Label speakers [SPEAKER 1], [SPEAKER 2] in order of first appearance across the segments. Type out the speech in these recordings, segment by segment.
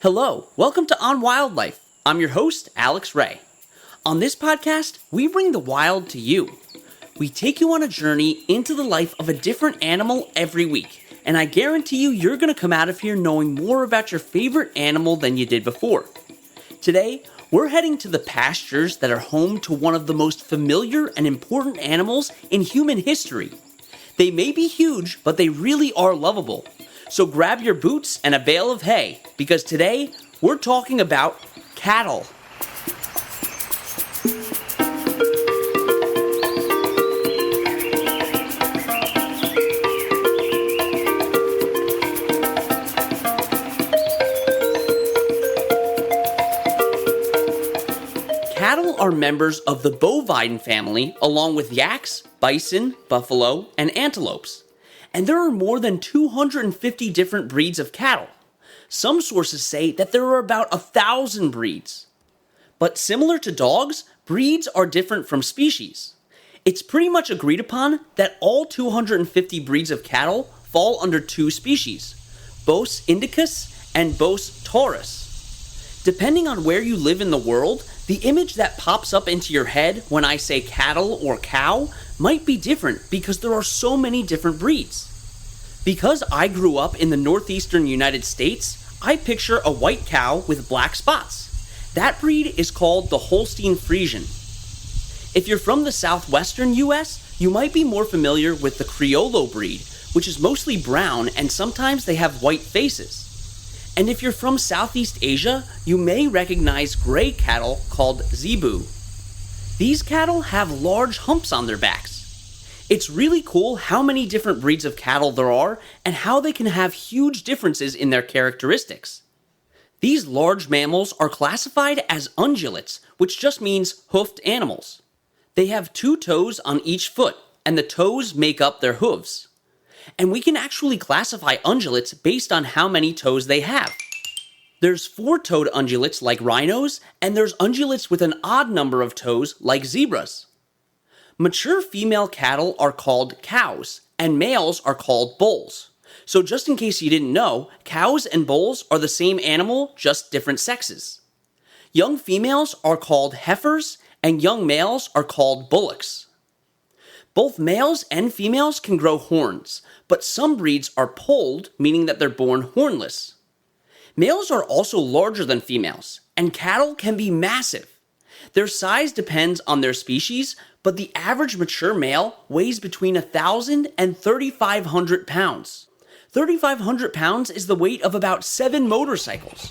[SPEAKER 1] Hello, welcome to On Wildlife. I'm your host, Alex Ray. On this podcast, we bring the wild to you. We take you on a journey into the life of a different animal every week, and I guarantee you're going to come out of here knowing more about your favorite animal than you did before. Today, we're heading to the pastures that are home to one of the most familiar and important animals in human history. They may be huge, but they really are lovable. So grab your boots and a bale of hay, because today we're talking about cattle. Cattle are members of the bovine family along with yaks, bison, buffalo, and antelopes. And there are more than 250 different breeds of cattle. Some sources say that there are about 1,000 breeds. But similar to dogs, breeds are different from species. It's pretty much agreed upon that all 250 breeds of cattle fall under two species, Bos indicus and Bos taurus. Depending on where you live in the world, the image that pops up into your head when I say cattle or cow might be different because there are so many different breeds. Because I grew up in the northeastern United States, I picture a white cow with black spots. That breed is called the Holstein Friesian. If you're from the southwestern US, you might be more familiar with the Criollo breed, which is mostly brown and sometimes they have white faces. And if you're from Southeast Asia, you may recognize gray cattle called zebu. These cattle have large humps on their backs. It's really cool how many different breeds of cattle there are and how they can have huge differences in their characteristics. These large mammals are classified as ungulates, which just means hoofed animals. They have 2 toes on each foot, and the toes make up their hooves. And we can actually classify ungulates based on how many toes they have. There's 4-toed ungulates like rhinos, and there's ungulates with an odd number of toes like zebras. Mature female cattle are called cows, and males are called bulls. So just in case you didn't know, cows and bulls are the same animal, just different sexes. Young females are called heifers, and young males are called bullocks. Both males and females can grow horns, but some breeds are polled, meaning that they're born hornless. Males are also larger than females, and cattle can be massive. Their size depends on their species, but the average mature male weighs between 1,000 and 3,500 pounds. 3,500 pounds is the weight of about 7 motorcycles.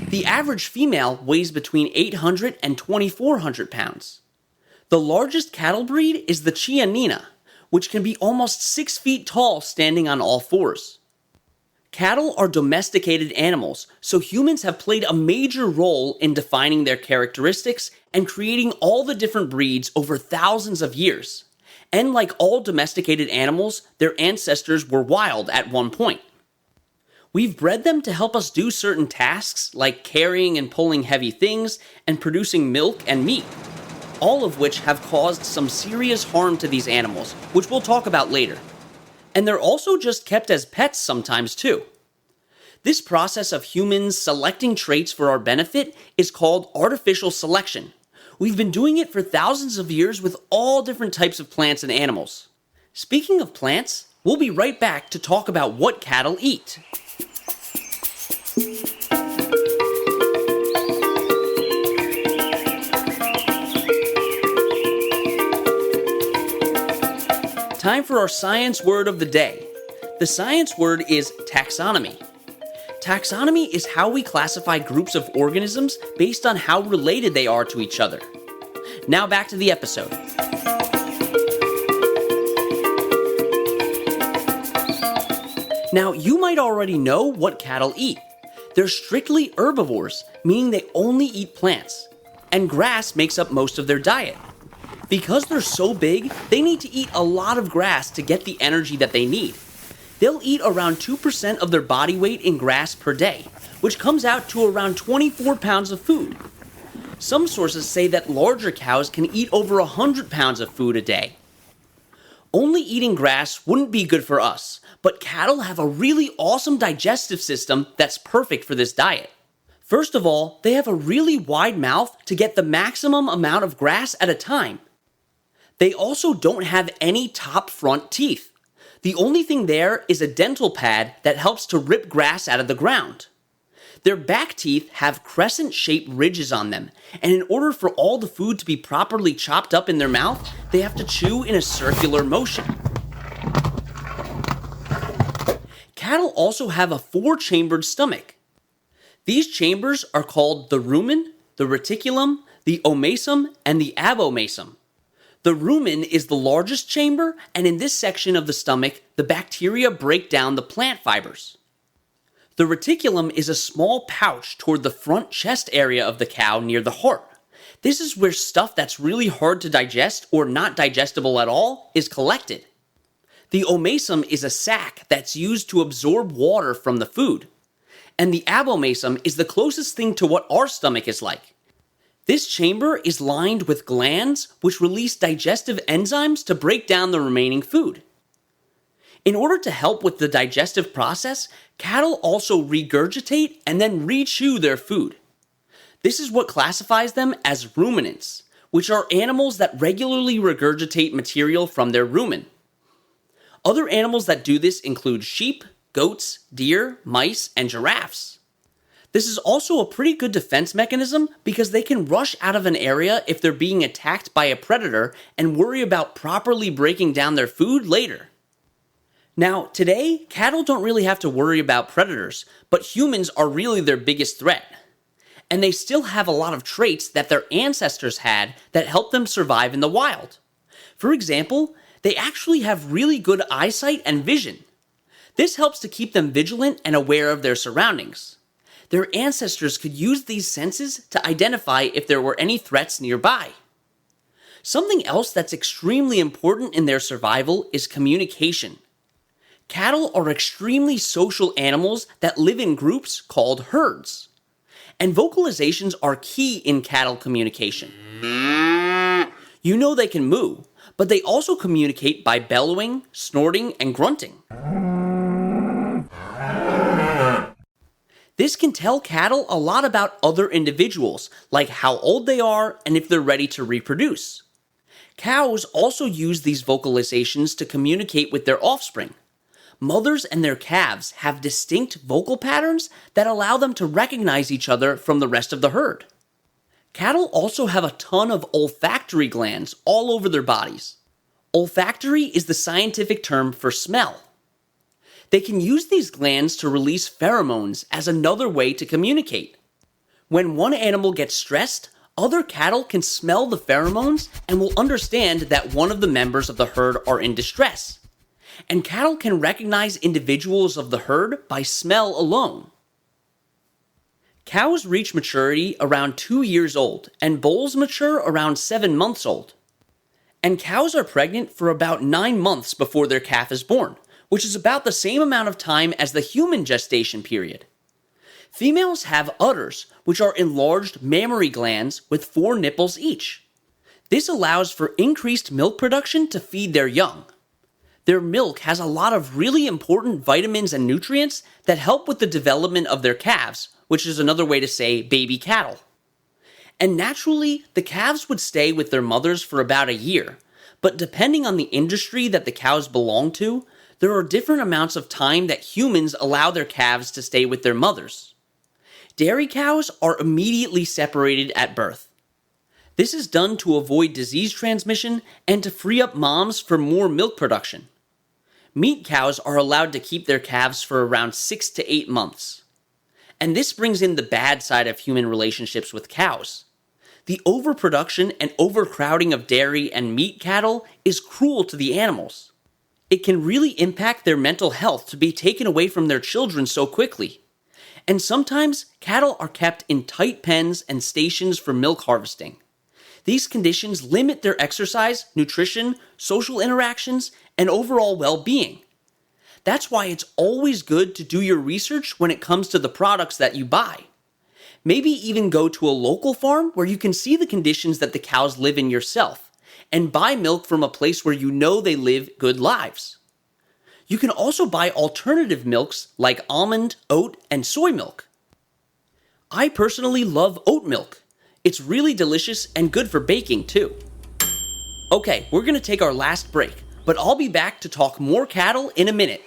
[SPEAKER 1] The average female weighs between 800 and 2,400 pounds. The largest cattle breed is the Chianina, which can be almost 6 feet tall standing on all fours. Cattle are domesticated animals, so humans have played a major role in defining their characteristics and creating all the different breeds over thousands of years. And like all domesticated animals, their ancestors were wild at one point. We've bred them to help us do certain tasks like carrying and pulling heavy things and producing milk and meat, all of which have caused some serious harm to these animals, which we'll talk about later. And they're also just kept as pets sometimes too. This process of humans selecting traits for our benefit is called artificial selection. We've been doing it for thousands of years with all different types of plants and animals. Speaking of plants, we'll be right back to talk about what cattle eat. Time for our science word of the day. The science word is taxonomy. Taxonomy is how we classify groups of organisms based on how related they are to each other. Now back to the episode. Now, you might already know what cattle eat. They're strictly herbivores, meaning they only eat plants, and grass makes up most of their diet. Because they're so big, they need to eat a lot of grass to get the energy that they need. They'll eat around 2% of their body weight in grass per day, which comes out to around 24 pounds of food. Some sources say that larger cows can eat over 100 pounds of food a day. Only eating grass wouldn't be good for us, but cattle have a really awesome digestive system that's perfect for this diet. First of all, they have a really wide mouth to get the maximum amount of grass at a time. They also don't have any top front teeth. The only thing there is a dental pad that helps to rip grass out of the ground. Their back teeth have crescent-shaped ridges on them, and in order for all the food to be properly chopped up in their mouth, they have to chew in a circular motion. Cattle also have a 4-chambered stomach. These chambers are called the rumen, the reticulum, the omasum, and the abomasum. The rumen is the largest chamber, and in this section of the stomach, the bacteria break down the plant fibers. The reticulum is a small pouch toward the front chest area of the cow near the heart. This is where stuff that's really hard to digest or not digestible at all is collected. The omasum is a sac that's used to absorb water from the food. And the abomasum is the closest thing to what our stomach is like. This chamber is lined with glands which release digestive enzymes to break down the remaining food. In order to help with the digestive process, cattle also regurgitate and then re-chew their food. This is what classifies them as ruminants, which are animals that regularly regurgitate material from their rumen. Other animals that do this include sheep, goats, deer, mice, and giraffes. This is also a pretty good defense mechanism because they can rush out of an area if they're being attacked by a predator and worry about properly breaking down their food later. Now, today, cattle don't really have to worry about predators, but humans are really their biggest threat. And they still have a lot of traits that their ancestors had that help them survive in the wild. For example, they actually have really good eyesight and vision. This helps to keep them vigilant and aware of their surroundings. Their ancestors could use these senses to identify if there were any threats nearby. Something else that's extremely important in their survival is communication. Cattle are extremely social animals that live in groups called herds. And vocalizations are key in cattle communication. You know they can moo, but they also communicate by bellowing, snorting, and grunting. This can tell cattle a lot about other individuals, like how old they are and if they're ready to reproduce. Cows also use these vocalizations to communicate with their offspring. Mothers and their calves have distinct vocal patterns that allow them to recognize each other from the rest of the herd. Cattle also have a ton of olfactory glands all over their bodies. Olfactory is the scientific term for smell. They can use these glands to release pheromones as another way to communicate. When one animal gets stressed, other cattle can smell the pheromones and will understand that one of the members of the herd are in distress. And cattle can recognize individuals of the herd by smell alone. Cows reach maturity around 2 years old, and bulls mature around 7 months old. And cows are pregnant for about 9 months before their calf is born, which is about the same amount of time as the human gestation period. Females have udders, which are enlarged mammary glands with 4 nipples each. This allows for increased milk production to feed their young. Their milk has a lot of really important vitamins and nutrients that help with the development of their calves, which is another way to say baby cattle. And naturally, the calves would stay with their mothers for about a year, but depending on the industry that the cows belong to, there are different amounts of time that humans allow their calves to stay with their mothers. Dairy cows are immediately separated at birth. This is done to avoid disease transmission and to free up moms for more milk production. Meat cows are allowed to keep their calves for around 6 to 8 months. And this brings in the bad side of human relationships with cows. The overproduction and overcrowding of dairy and meat cattle is cruel to the animals. It can really impact their mental health to be taken away from their children so quickly. And sometimes, cattle are kept in tight pens and stations for milk harvesting. These conditions limit their exercise, nutrition, social interactions, and overall well-being. That's why it's always good to do your research when it comes to the products that you buy. Maybe even go to a local farm where you can see the conditions that the cows live in yourself, and buy milk from a place where you know they live good lives. You can also buy alternative milks like almond, oat, and soy milk. I personally love oat milk. It's really delicious and good for baking too. Okay, we're going to take our last break, but I'll be back to talk more cattle in a minute.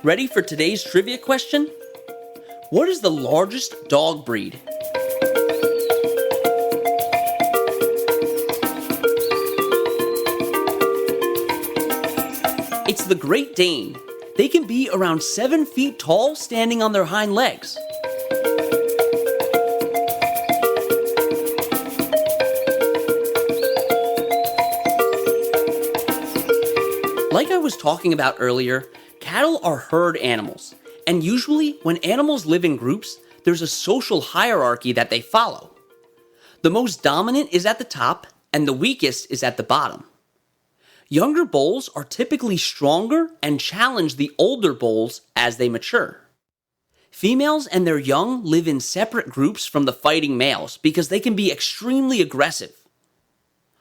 [SPEAKER 1] Ready for today's trivia question? What is the largest dog breed? It's the Great Dane. They can be around 7 feet tall standing on their hind legs. Like I was talking about earlier, cattle are herd animals, and usually when animals live in groups, there's a social hierarchy that they follow. The most dominant is at the top, and the weakest is at the bottom. Younger bulls are typically stronger and challenge the older bulls as they mature. Females and their young live in separate groups from the fighting males because they can be extremely aggressive.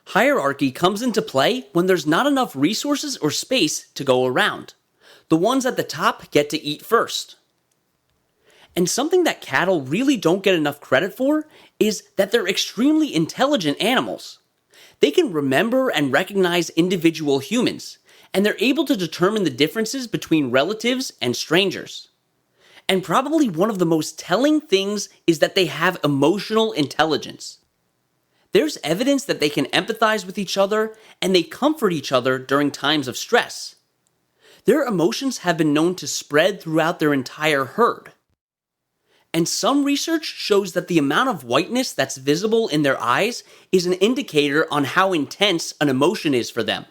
[SPEAKER 1] Hierarchy comes into play when there's not enough resources or space to go around. The ones at the top get to eat first. And something that cattle really don't get enough credit for is that they're extremely intelligent animals. They can remember and recognize individual humans, and they're able to determine the differences between relatives and strangers. And probably one of the most telling things is that they have emotional intelligence. There's evidence that they can empathize with each other, and they comfort each other during times of stress. Their emotions have been known to spread throughout their entire herd. And some research shows that the amount of whiteness that's visible in their eyes is an indicator on how intense an emotion is for them.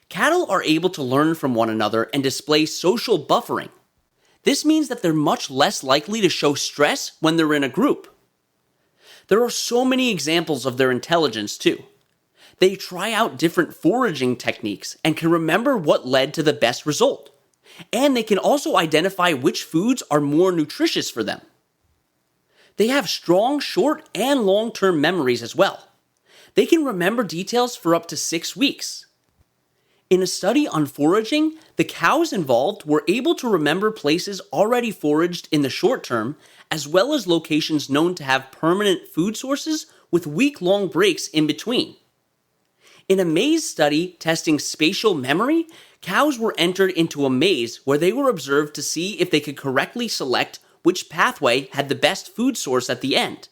[SPEAKER 1] Cattle are able to learn from one another and display social buffering. This means that they're much less likely to show stress when they're in a group. There are so many examples of their intelligence too. They try out different foraging techniques and can remember what led to the best result. And they can also identify which foods are more nutritious for them. They have strong short and long-term memories as well. They can remember details for up to 6 weeks. In a study on foraging, the cows involved were able to remember places already foraged in the short term, as well as locations known to have permanent food sources with week-long breaks in between. In a maze study testing spatial memory, cows were entered into a maze where they were observed to see if they could correctly select which pathway had the best food source at the end.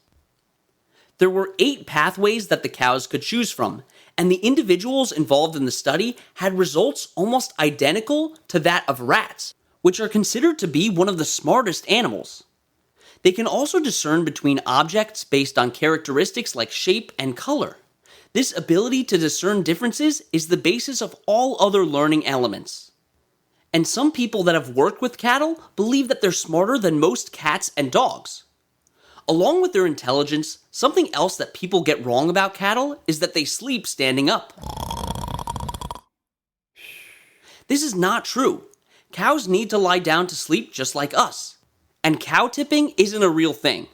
[SPEAKER 1] There were 8 pathways that the cows could choose from, and the individuals involved in the study had results almost identical to that of rats, which are considered to be one of the smartest animals. They can also discern between objects based on characteristics like shape and color. This ability to discern differences is the basis of all other learning elements. And some people that have worked with cattle believe that they're smarter than most cats and dogs. Along with their intelligence, something else that people get wrong about cattle is that they sleep standing up. This is not true. Cows need to lie down to sleep just like us. And cow tipping isn't a real thing.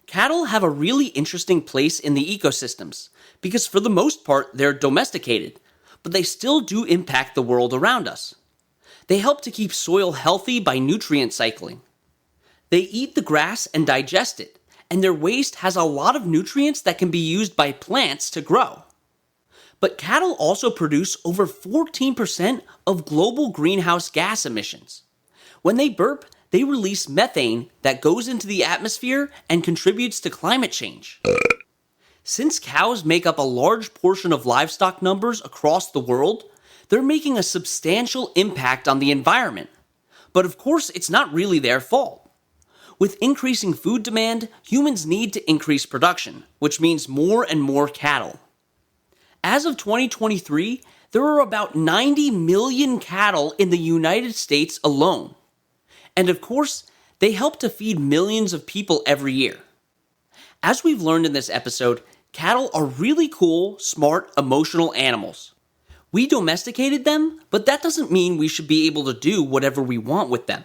[SPEAKER 1] Cattle have a really interesting place in the ecosystems, because for the most part they're domesticated, but they still do impact the world around us. They help to keep soil healthy by nutrient cycling. They eat the grass and digest it, and their waste has a lot of nutrients that can be used by plants to grow. But cattle also produce over 14% of global greenhouse gas emissions. When they burp, they release methane that goes into the atmosphere and contributes to climate change. Since cows make up a large portion of livestock numbers across the world, they're making a substantial impact on the environment. But of course, it's not really their fault. With increasing food demand, humans need to increase production, which means more and more cattle. As of 2023, there are about 90 million cattle in the United States alone. And of course, they help to feed millions of people every year. As we've learned in this episode, cattle are really cool, smart, emotional animals. We domesticated them, but that doesn't mean we should be able to do whatever we want with them.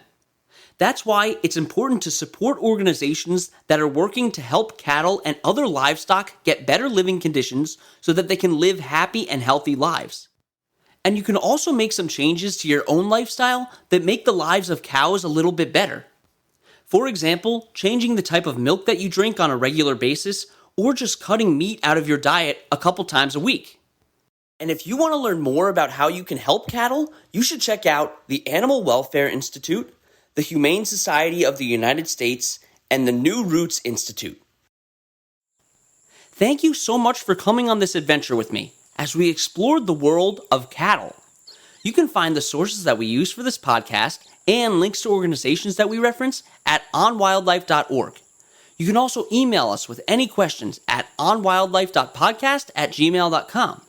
[SPEAKER 1] That's why it's important to support organizations that are working to help cattle and other livestock get better living conditions so that they can live happy and healthy lives. And you can also make some changes to your own lifestyle that make the lives of cows a little bit better. For example, changing the type of milk that you drink on a regular basis, or just cutting meat out of your diet a couple times a week. And if you want to learn more about how you can help cattle, you should check out the Animal Welfare Institute, the Humane Society of the United States, and the New Roots Institute. Thank you so much for coming on this adventure with me as we explored the world of cattle. You can find the sources that we use for this podcast and links to organizations that we reference at onwildlife.org. You can also email us with any questions at onwildlife.podcast@gmail.com.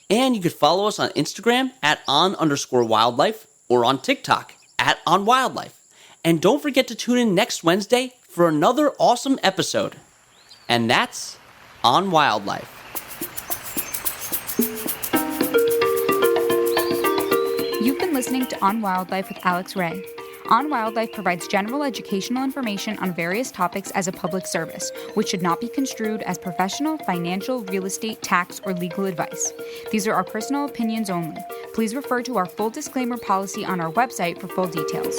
[SPEAKER 1] And you could follow us on Instagram at on_wildlife or on TikTok at onwildlife. And don't forget to tune in next Wednesday for another awesome episode. And that's On Wildlife.
[SPEAKER 2] You've been listening to On Wildlife with Alex Ray. On Wildlife provides general educational information on various topics as a public service, which should not be construed as professional, financial, real estate, tax, or legal advice. These are our personal opinions only. Please refer to our full disclaimer policy on our website for full details.